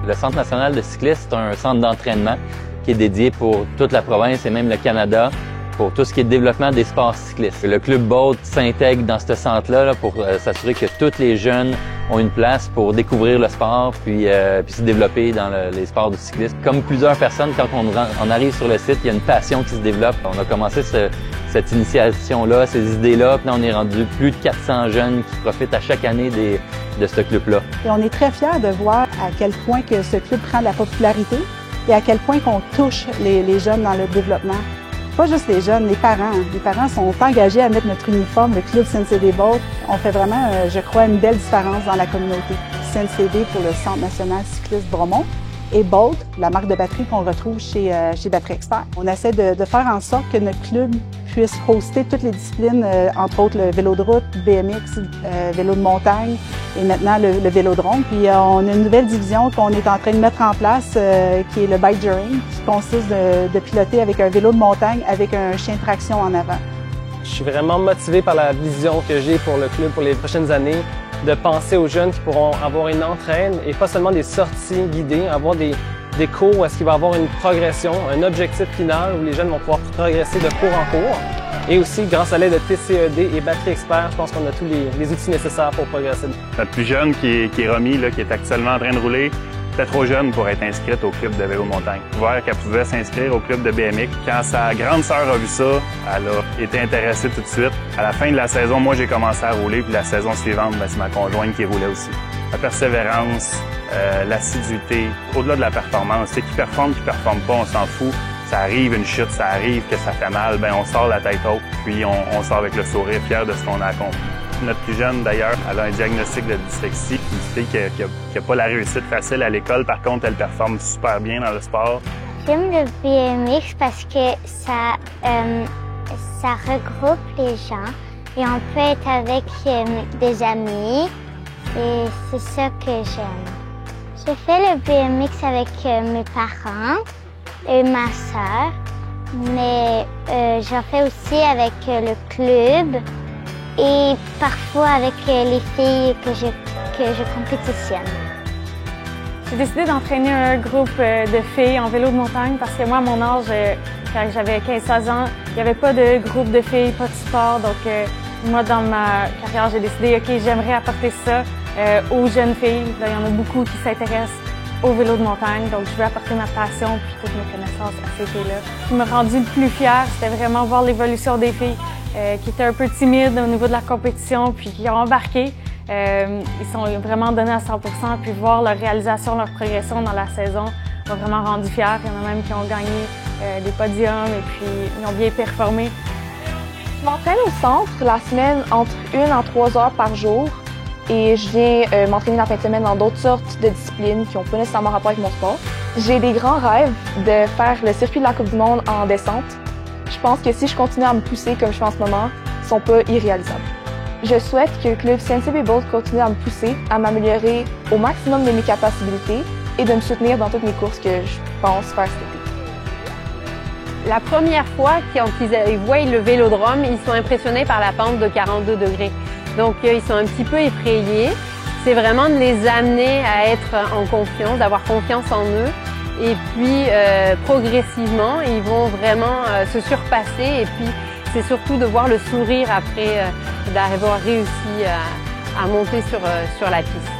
Le Centre national de cyclisme, c'est un centre d'entraînement qui est dédié pour toute la province et même le Canada pour tout ce qui est développement des sports cyclistes. Le Club Bolt s'intègre dans ce centre-là pour s'assurer que tous les jeunes ont une place pour découvrir le sport puis se développer dans les sports du cyclisme. Comme plusieurs personnes, quand on arrive sur le site, il y a une passion qui se développe. On a commencé cette initiation-là, ces idées-là, puis là, on est rendu plus de 400 jeunes qui profitent à chaque année de ce club-là. Et on est très fiers de voir à quel point que ce club prend de la popularité et à quel point qu'on touche les jeunes dans le développement. Pas juste les jeunes, les parents. Les parents sont engagés à mettre notre uniforme, le club CNCB Bolt. On fait vraiment, je crois, une belle différence dans la communauté. CNCB pour le Centre national cycliste Bromont et Bolt, la marque de batterie qu'on retrouve chez Batterie Expert. On essaie de faire en sorte que notre club puisse hoster toutes les disciplines, entre autres le vélo de route, BMX, vélo de montagne et maintenant le vélodrome. Puis on a une nouvelle division qu'on est en train de mettre en place qui est le bike during, qui consiste de piloter avec un vélo de montagne avec un chien de traction en avant. Je suis vraiment motivé par la vision que j'ai pour le club pour les prochaines années, de penser aux jeunes qui pourront avoir une entraîne et pas seulement des sorties guidées, avoir des cours où est-ce qu'il va y avoir une progression, un objectif final où les jeunes vont pouvoir progresser de cours en cours. Et aussi, grâce à l'aide de TCED et Batterie Expert, je pense qu'on a tous les outils nécessaires pour progresser. Notre plus jeune qui est Romy, qui est actuellement en train de rouler, était trop jeune pour être inscrite au club de vélo montagne. Voir qu'elle pouvait s'inscrire au club de BMX. Quand sa grande sœur a vu ça, elle a été intéressée tout de suite. À la fin de la saison, moi j'ai commencé à rouler, puis la saison suivante, c'est ma conjointe qui roulait aussi. La persévérance, l'assiduité, au-delà de la performance. C'est qui performe pas, on s'en fout. Ça arrive une chute, ça arrive que ça fait mal, on sort la tête haute, puis on sort avec le sourire fier de ce qu'on a accompli. Notre plus jeune, d'ailleurs, elle a un diagnostic de dyslexie, une fille qui n'a pas la réussite facile à l'école. Par contre, elle performe super bien dans le sport. J'aime le BMX parce que ça regroupe les gens et on peut être avec des amis et c'est ça que j'aime. J'ai fait le BMX avec mes parents et ma sœur, mais j'en fais aussi avec le club et parfois avec les filles que je compétitionne. J'ai décidé d'entraîner un groupe de filles en vélo de montagne parce que moi, à mon âge, quand j'avais 15-16 ans, il n'y avait pas de groupe de filles, pas de sport. Donc moi, dans ma carrière, j'ai décidé, OK, j'aimerais apporter ça aux jeunes filles. Là, il y en a beaucoup qui s'intéressent au vélo de montagne, donc je veux apporter ma passion puis toutes mes connaissances à ces filles-là. Ce qui m'a rendu le plus fière, c'était vraiment voir l'évolution des filles qui étaient un peu timides au niveau de la compétition puis qui ont embarqué. Ils sont vraiment donnés à 100%, puis voir leur réalisation, leur progression dans la saison m'a vraiment rendu fière. Il y en a même qui ont gagné des podiums et puis ils ont bien performé. Je m'entraîne au centre la semaine entre 1 à 3 heures par jour. Et je viens m'entraîner la fin de semaine dans d'autres sortes de disciplines qui n'ont pas nécessairement rapport avec mon sport. J'ai des grands rêves de faire le circuit de la Coupe du Monde en descente. Je pense que si je continue à me pousser comme je fais en ce moment, ils ne sont pas irréalisables. Je souhaite que le club CNCB Bolt continue à me pousser, à m'améliorer au maximum de mes capacités et de me soutenir dans toutes mes courses que je pense faire cet été. La première fois qu'ils voient le vélodrome, ils sont impressionnés par la pente de 42 degrés. Donc, ils sont un petit peu effrayés. C'est vraiment de les amener à être en confiance, d'avoir confiance en eux. Et puis, progressivement, ils vont vraiment se surpasser. Et puis, c'est surtout de voir le sourire après d'avoir réussi à monter sur la piste.